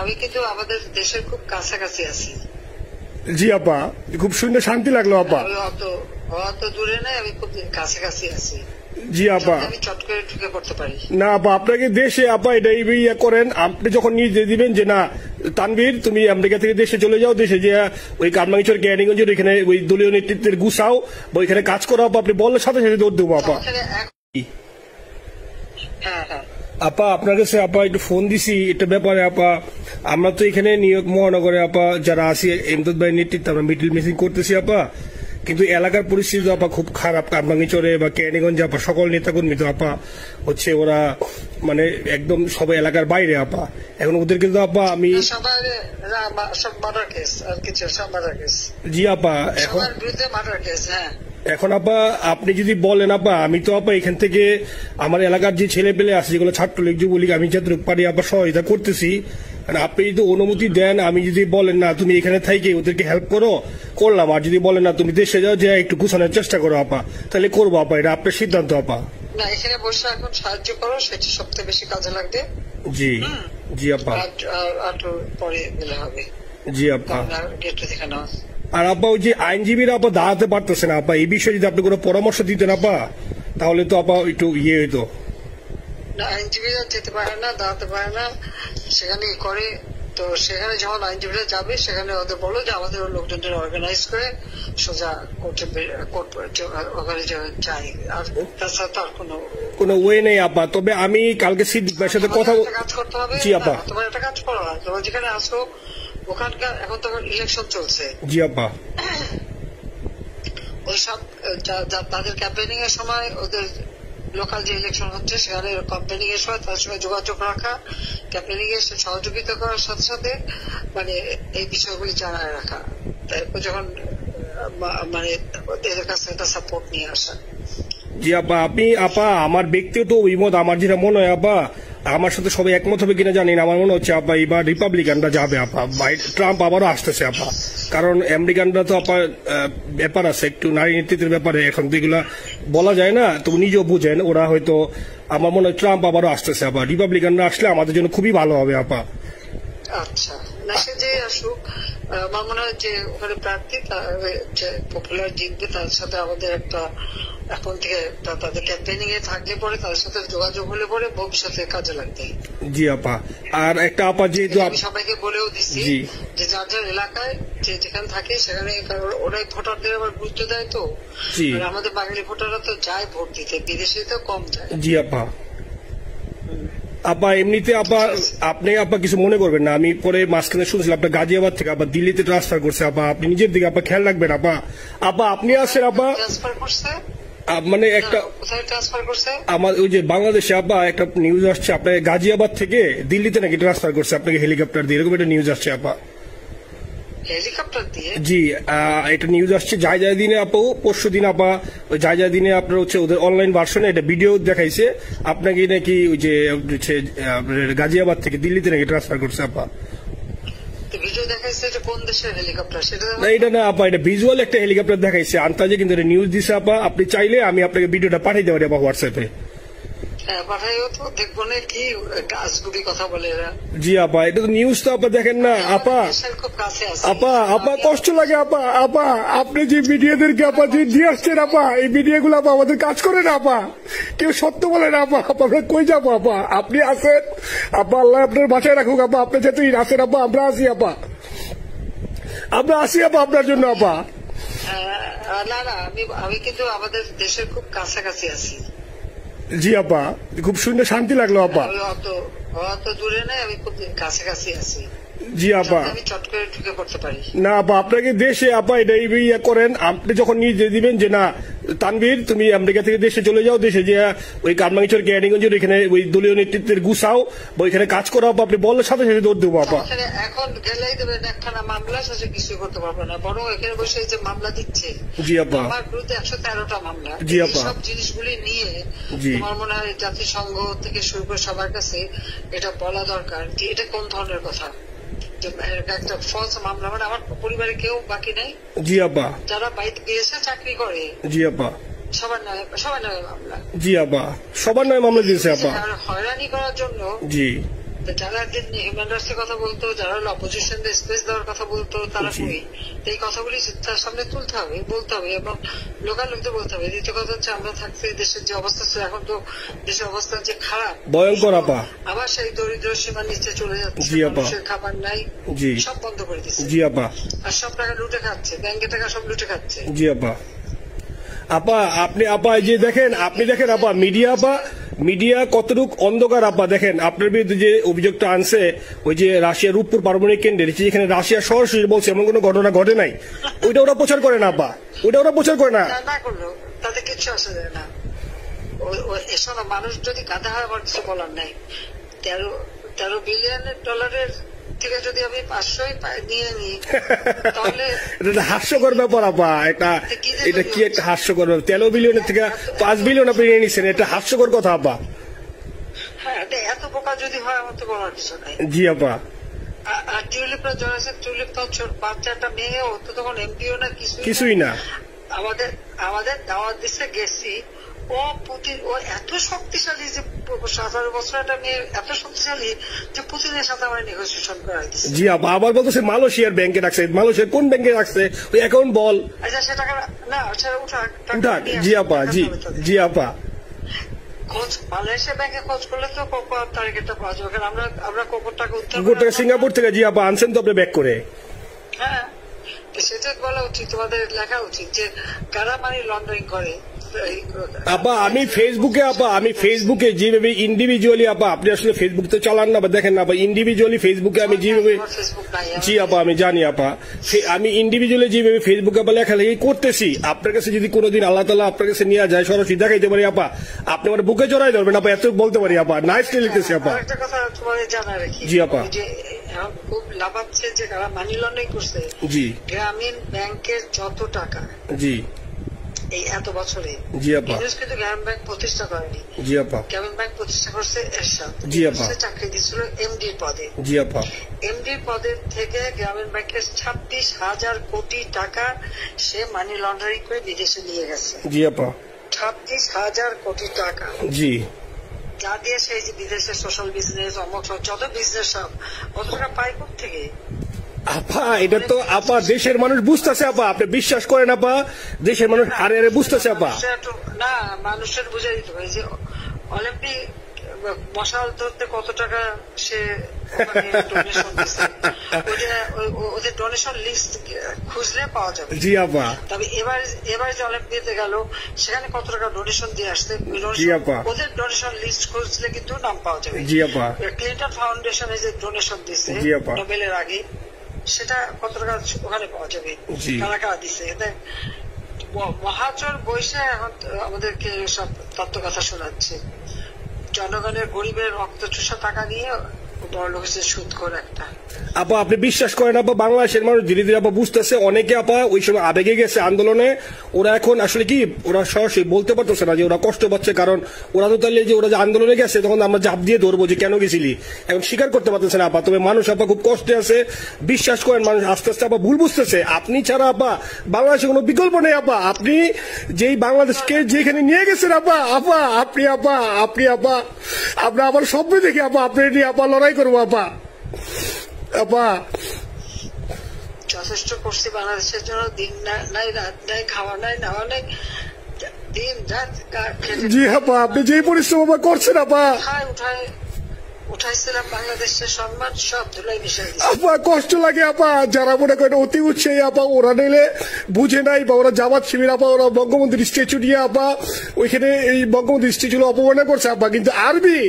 আমি কিন্তু আমাদের দেশের খুব কাছাকাছি আছি। জি আপা, খুব শুনে শান্তি লাগলো আপা। অত দূরে নাই, আমি খুব কাছাকাছি আছি। জি আপা, আমি চট করে ঢুকে পড়তে পারি না আপা, আপনাকে দেশে আপা এটা ইয়ে করেন, আপনি যখন নিজে দিবেন যে না তানভীর তুমি আমেরিকা থেকে দেশে চলে যাও, দেশে যে ওই কারমাঙ্গিচর ক্যানিগঞ্জের ওইখানে ওই দলীয় নেতৃত্বের গুছাও বা ওইখানে কাজ করো আপা, আপনি বললে সাথে সাথে দৌড় দেবো আপা। হ্যাঁ হ্যাঁ আপা আপনার কাছে আপা একটু ফোন দিছি এটা ব্যাপারে আপা। আমরা তো এখানে নিউ ইয়র্ক মহানগরে আপা যারা আছি এমদাদ ভাই নেতৃত্বে আমরা মিডিল মিটিং করতেছি আপা, কিন্তু এলাকার পরিস্থিতি আপা খুব খারাপ। কারমাঙ্গিচরে বা ক্যানিগঞ্জে আপা সকল নেতাকর্মী তো আপা হচ্ছে ওরা মানে একদম সবাই এলাকার বাইরে আপা। এখন ওদের কিন্তু আপা আমি জি আপা এখন আপা আপনি যদি বলেন আপা, আমি তো আপা এখান থেকে আমার এলাকার যে ছেলে পেলে আছে যেগুলো ছাত্রলীগ যুবলীগ আমি যতটুকু পারি আপা সহায়তা করতেছি। আপনি যদি অনুমতি দেন, আমি যদি বলেন না তুমি এখানে থেকে ওদেরকে হেল্প করো করলাম, আর যদি বলেন না তুমি দেশে যাও যে একটু গুছানোর চেষ্টা করো আপা, তাহলে করবো আপা, এটা আপনার সিদ্ধান্ত আপা। না এখানে বসে এখন সাহায্য করো, সেটা সবচেয়ে বেশি কাজে লাগবে। জি জি আপা, একটু পরে গেলে হবে। জি আপা, গেটটা দেখে নাও। আর আপা ওই যে আইনজীবীরা আপা দাঁড়াতে পারতেছে না আপা, এই বিষয়ে যদি আপনি কোনো পরামর্শ দিতেন আপা তাহলে তো আপা একটু ইয়ে হইতো। আইনজীবীরা যেতে পারে না, দাঁড়াতে পারে না, সেখানে করে। তো সেখানে যখন আইনজীবীরা যাবে সেখানে ওদের বলো যে আমাদের লোকজনদের অর্গানাইজ করে সোজা ওখানে যাই, আর তাছাড়া তো আর কোনো ওয়ে নেই আপা। তবে আমি কালকে সিদ্দিক ভাইয়ের সাথে কথা কাজ করতে হবে। জি আপা, তোমার একটা কাজ করো, তোমার যেখানে আসো ওখানকার এখন তো ইলেকশন চলছে। জি আপা, ওইসব তাদের ক্যাম্পেনিং এর সময় ওদের লোকাল যে ইলেকশন হচ্ছে সেখানে ক্যাম্পেনিং এর সময় তাদের সঙ্গে যোগাযোগ রাখা, ক্যাম্পেনিং এর সহযোগিতা করার সাথে সাথে মানে এই বিষয়গুলি জানায় রাখা, তারপর যখন মানে ওদের কাছে একটা সাপোর্ট নিয়ে আসা। জি আপা, আপনি আপা আমার ব্যক্তিগত অভিমত আমার যেটা মনে হয় আপা, আমার সাথে সবাই একমত হবে কিনা জানি না, আমার মনে হচ্ছে আপা এবার রিপাবলিকানরা যাবে আপা, ট্রাম্প আবারও আসতেছে আপা। কারণ আমেরিকানরা তো আপা ব্যাপার আছে একটু নারী নেতৃত্বের ব্যাপারে, এখন তো এগুলা বলা যায় না, তো নিজেও বুঝেন ওরা হয়তো, আমার মনে হয় ট্রাম্প আবারও আসতেছে আপা, রিপাবলিকানরা আসলে আমাদের জন্য খুবই ভালো হবে আপা। আচ্ছা না সে যে আসুক, আমার মনে হয় যে ওখানে প্রার্থী যে পপুলার জিতবে তার সাথে আমাদের একটা এখন থেকে তাদের ক্যাম্পেনিং এ থাকলে পরে তাদের সাথে যোগাযোগ হলে পরে ভবিষ্যতে কাজে লাগবে। জি আপা, আর একটা আপা যেহেতু আমি সবাইকে বলেও দিচ্ছি যে যার যার এলাকায় যে যেখানে থাকে সেখানে, ওরাই ভোটারদের আবার গুরুত্ব দেয়, তো আমাদের বাঙালি ভোটাররা তো যায় ভোট দিতে, বিদেশে তো কম যায়। জি আপা, আপা এমনিতে আপা আপনি আপা কিছু মনে করবেন না, আমি পরে মাঝখানে শুনছিলাম আপনার গাজিয়াবাদ থেকে আপা দিল্লিতে ট্রান্সফার করছে আপা, আপনি নিজের দিকে আপা খেয়াল রাখবেন আপা। আপা আপনি আসেন আপা, ট্রান্সফার করছে মানে একটা কোথায় ট্রান্সফার করছে আমার ওই যে বাংলাদেশে আপা একটা নিউজ আসছে আপনাকে গাজিয়াবাদ থেকে দিল্লিতে নাকি ট্রান্সফার করছে আপনাকে হেলিকপ্টার দিয়ে, এরকম একটা নিউজ আসছে আপা। হেলিকপ্টার দিয়ে? জি এটা নিউজ আসছে যায় যায় দিনে আপু, পরশু দিন আপা ওই যায় যায় দিনে আপনার হচ্ছে ওদের অনলাইন ভার্সনে এটা ভিডিও দেখাইছে আপনাকে নাকি ওই যে গাজিয়াবাদ থেকে দিল্লিতে নাকি ট্রান্সফার করছে আপা। ভিডিও দেখাইছে এটা কোন দেশের হেলিকপ্টার সেটা না এটা না আপা, এটা ভিজুয়াল একটা হেলিকপ্টার দেখাইছে আন্তাজে, কিন্তু এটা নিউজ দিছে আপা। আপনি চাইলে আমি আপনাকে ভিডিওটা পাঠিয়ে দেবো আপা হোয়াটসঅ্যাপে। পাঠাইও তো, দেখবো না কি গাছগুলি কথা বলে এরা। জি আপা, এটা তো নিউজ তো আপা দেখেন না আপা। খুব কাছে আছে আপা, আপা কষ্ট লাগে আপা। আপা আপনি যে মিডিয়াদেরকে আপা যে দিয়ে আসছেন আপা, এই মিডিয়া গুলো আপা আমাদের কাজ করে না আপা, কেউ সত্য বলে না আপা। আমরা কই যাবো আপা, আপনি আছেন আপা, আল্লাহ আপনার বাঁচায় রাখুক আপা, আপনি যেহেতু আছেন আপা, আমরা আসি আপা, আমরা আসি আপা আপনার জন্য আপা। না না আমি কিন্তু আমাদের দেশের খুব কাছাকাছি আছি। জি আপা, খুব শুনে শান্তি লাগলো আপা। অত দূরে নাই, আমি খুব কাছাকাছি আছি। জি আপা, আমি চট করে ঢুকে পড়তে পারি না আপা, আপনাকে দেশে আপা এটা ইয়ে করেন, আপনি যখন নিজে দিবেন যে না তানভীর তুমি আমেরিকা থেকে দেশে চলে যাও, দেশে যে ওই কারমাঙ্গিচর ক্যানিগঞ্জের ওইখানে ওই দলীয় নেতৃত্বের গুছাও বা ওইখানে কাজ করো আপা, আপনি বললে সাথে সাথে দৌড় দেবো আপা। এখন গেলেই দেবেন একখানা মামলা, সাথে কিছু করতে পারবো না, বরং এখানে বসে যে মামলা দিচ্ছে জি আপা, আমার বিরুদ্ধে 113টা মামলা। জি আপা, সব জিনিসগুলি নিয়ে আমার মনে হয় জাতিসংঘ থেকে শুরু করে সবার কাছে এটা বলা দরকার যে এটা কোন ধরনের কথা, একটা ফলস মামলা, মানে আমার পরিবারে কেউ বাকি নেই। জি আপা, যারা বাইরে গিয়েছে চাকরি করে, জি আপা, সবার নামে মামলা। জি আপা, সবার নামে মামলা দিয়েছে আপা, হয়রানি করার জন্য জি যারা একদিন হিউম্যান রাইটস এর কথা বলতো, যারা হলো অপোজিশন স্পেস দেওয়ার কথা বলতো, তারা কই? এই কথাগুলি তার সামনে তুলতে হবে, বলতে হবে, এবং লোকাল লোকদের বলতে হবে। দ্বিতীয় কথা হচ্ছে, আমরা থাকতে দেশের যে অবস্থা ছিল, এখন তো দেশের অবস্থা যে খারাপ, ভয়ঙ্কর আপা। আবার সেই দরিদ্র সীমার নিচে চলে যাচ্ছে, জি আপা। মানুষের খাবার নাই, জি সব বন্ধ করে দিচ্ছে। জি আপা। আর সব টাকা লুটে খাচ্ছে, ব্যাংকের টাকা সব লুটে খাচ্ছে। জি আপা। আপা আপনি আপা যে দেখেন, আপনি দেখেন আপা, মিডিয়া কতটুক অন্ধকার আপা। দেখেন আপনার বিরুদ্ধে যে অভিযোগটা আনছে, ওই যে রাশিয়া রূপপুর পারমাণবিক কেন্দ্রে, যেখানে রাশিয়া সরাসরি বলছে এমন কোনো ঘটনা ঘটে নাই, ওইটা ওরা প্রচার করে না আপা, ওইটা ওরা প্রচার করে না। না করলো তাতে কিচ্ছু আসা যায় না। এসব মানুষ যদি গাধা হয়, আমার কিছু বলার নাই। 13 বিলিয়ন ডলারের থেকে যদি আমি 500 নিয়ে নিই, তাহলে এটা হাস্যকর ব্যাপার আপা। এটা কি একটা হাস্যকর ব্যাপার? 13 বিলিয়নের থেকে 5 বিলিয়ন আপনি নিয়ে নিচ্ছেন, এটা হাস্যকর কথা আপা। হ্যাঁ, এত বোকা যদি হয়, আমার তো বলার কিছু নাই। জি আপা। আর টিউলিপরা জড়াচ্ছে, টিউলিপ তো বাচ্চাটা মেয়ে, ও তো তখন এমপিও না, কিছুই না। আমাদের দাওয়াত দিচ্ছে, গেছি। ও এত শক্তিশালী যে 17 বছর একটা মেয়ে এত শক্তিশালী যে পুতিনের সাথে আমার নেগোসিয়েশন করা দিচ্ছে। জি আপা। আবার বলতেছে মালয়েশিয়ার ব্যাংকে রাখছে। মালয়েশিয়ার কোন ব্যাংকে রাখছে? ওই অ্যাকাউন্ট বল। আচ্ছা, সে টাকা না, সেটা উঠাক। জি আপা। জি আপা। খোঁজ মালয়েশিয়া ব্যাংকে খোঁজ করলে তো কোকোর টার্গেটটা পাওয়া যাবে। কারণ আমরা কোকোর টাকা সিঙ্গাপুর থেকে। জি আপা, আনছেন তো আপনি ব্যাক করে। হ্যাঁ, সেটা বলা উচিত, তোমাদের লেখা উচিত যে কারা মানি লন্ডারিং করে। আপা আমি ফেসবুকে যেভাবে ইন্ডিভিজুয়ালি, আপা আপনি আসলে ফেসবুক তো চালান না বা দেখেন না, ইন্ডিভিজুয়ালি ফেসবুকে আমি যেভাবে, জি আপা আমি জানি আপা, আমি ইন্ডিভিজুয়ালি যেভাবে ফেসবুকে আপা লেখালেখি করতেছি, আপনার কাছে যদি কোনোদিন আল্লাহ তাআলা আপনার কাছে নিয়ে যায়, সরাসরি দেখাইতে পারি আপা, আপনি আমার বুকে জড়াই ধরবেন আপা, এত বলতে পারি আপা। নাইসলি লিখতেছি আপা। একটা কথা তোমার জানা রাখি, জি আপা, খুব লাভাচ্ছে যে কারা মানি লন্ডারিং করছে। জি, গ্রামীণ ব্যাংকের যত টাকা, জি এই এত বছরে, জি আপা, কিন্তু গ্রামীণ ব্যাংক প্রতিষ্ঠা করেনি। জি আপা। গ্রামীণ ব্যাংক প্রতিষ্ঠা করছে এরশাদ। জি আপা। চাকরি দিচ্ছিল এমডির পদে। জি আপা। এমডির পদের থেকে গ্রামীণ ব্যাংকের 26,000 কোটি টাকা সে মানি লন্ডারিং করে বিদেশে নিয়ে গেছে। জি আপা। 26,000 কোটি টাকা। জি। যা দিয়ে সেই যে বিদেশের সোশ্যাল বিজনেস, অমক যত বিজনেস, সব অত টাকা পায় থেকে। আপা এটা তো আপা দেশের মানুষ বুঝতেছে আপা, আপনি বিশ্বাস করেন আপা, দেশের মানুষ হারে হারে বুঝতেছে আপা। না, মানুষের বুঝে দিতে হবে যে অলিম্পিক মশাল ধরতে কত টাকা সে ডোনেশন দিচ্ছে, ওদের ডোনেশন লিস্ট খুঁজলে পাওয়া যাবে। জি আপা। তবে এবার যে অলিম্পিয়াতে গেল, সেখানে কত টাকা ডোনেশন দিয়ে আসছে, ওদের ডোনেশন লিস্ট খুঁজলে কিন্তু নাম পাওয়া যাবে। জি আপা। ক্লিন্টন ফাউন্ডেশনে যে ডোনেশন দিচ্ছে নোবেলের আগে, সেটা কত টাকা ওখানে পাওয়া যাবে, কারা কারা দিচ্ছে। মহাচর বৈশা এখন আমাদেরকে সব তত্ত্ব কথা শোনাচ্ছে, জনগণের গরিবের রক্ত চুষা টাকা নিয়ে বড় লোক সুদ করে একটা। আপা আপনি বিশ্বাস করেন আপা, বাংলাদেশের মানুষ ধীরে ধীরে আপা বুঝতেছে, অনেকে আপা ওই সময় আবেগে গেছে আন্দোলনে, ওরা এখন আসলে কি, ওরা সরাসরি বলতে পারতেছে না যে ওরা কষ্ট পাচ্ছে, কারণ ওরা তো তাহলে যে ওরা যে আন্দোলনে গেছে, তখন আমরা জাপ দিয়ে ধরবো যে কেন গেছিলি, এখন স্বীকার করতে পারতেছে না আপা। তবে মানুষ আপা খুব কষ্টে আছে, বিশ্বাস করেন, মানুষ আস্তে আস্তে আপা ভুল বুঝতেছে। আপনি ছাড়া আপা বাংলাদেশে কোনো বিকল্প নেই আপা, আপনি যেই বাংলাদেশকে যেখানে নিয়ে গেছেন আপা, আপনি আমরা আবার স্বপ্ন দেখি আপা, আপনি নিয়ে আপা লড়াই করবো আপা। আপা যথেষ্ট করছি বাংলাদেশের জন্য, দিন নাই রাত নাই, খাওয়া নাই নেওয়া নাই, দিন রাত। জি আপা, আপনি যে পরিশ্রম আপা করছেন আপা, উঠাইছিলাম বাংলাদেশের সম্মান সব ধুলাই মিশাই আপা। কষ্ট লাগে আপা, যারা মনে করেন অতি উৎসাহী আপা, ওরা নিলে বুঝে নাই বা ওরা জামাত শিবির আপা, ওরা বঙ্গবন্ধুর স্ট্যাচু নিয়ে আপা ওইখানে এই বঙ্গবন্ধুর স্ট্যাচু অপমাননা করছে আপা। কিন্তু আরবি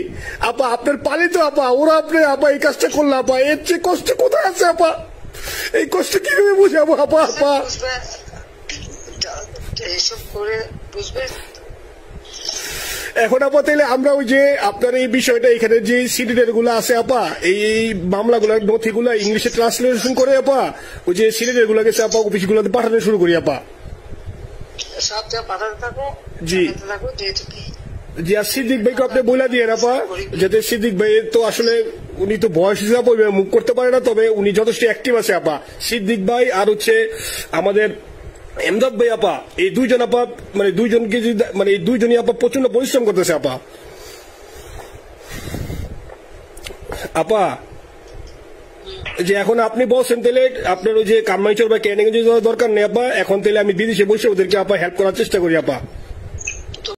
আপা আপনার পালিত আপা, ওরা আপনি আপা এই কাজটা করলো আপা, এর চেয়ে কষ্ট কোথায় আছে আপা? এই কষ্ট কিভাবে বুঝাবো আপা? এইসব করে বুঝবে। এখন আপা তাইলে আমরা ওই যে আপনার এই বিষয়টা, এখানে যে সিডিডের গুলো আছে আপা, এই মামলাগুলো নথিগুলো ইংলিশে ট্রান্সলেশন করে আপা, ওই যে সিডিডের গুলো গেছে আপা, অফিস গুলোতে পাঠানো শুরু করি আপা। সব যা পাঠাতে থাকো। জি জি। আর সিদ্দিক ভাইকে আপনি বলে দিয়ে আপা, যাতে সিদ্দিক ভাই তো আসলে উনি তো বয়স হিসাবে মুখ করতে পারে না, তবে উনি যথেষ্ট অ্যাক্টিভ আছে আপা। সিদ্দিক ভাই আর হচ্ছে আমাদের এমদাদ ভাই আপা, এই দুইজন আপা, মানে দুইজনকে মানে এই দুইজনই আপা প্রচন্ড পরিশ্রম করতেছে আপা। আপা যে এখন আপনি বলছেন তাহলে আপনার ওই যে কামাইচর বা ক্যানিং যাওয়ার দরকার নেই আপা, এখন তাহলে আমি বিদেশে বসে ওদেরকে আপা হেল্প করার চেষ্টা করি আপা।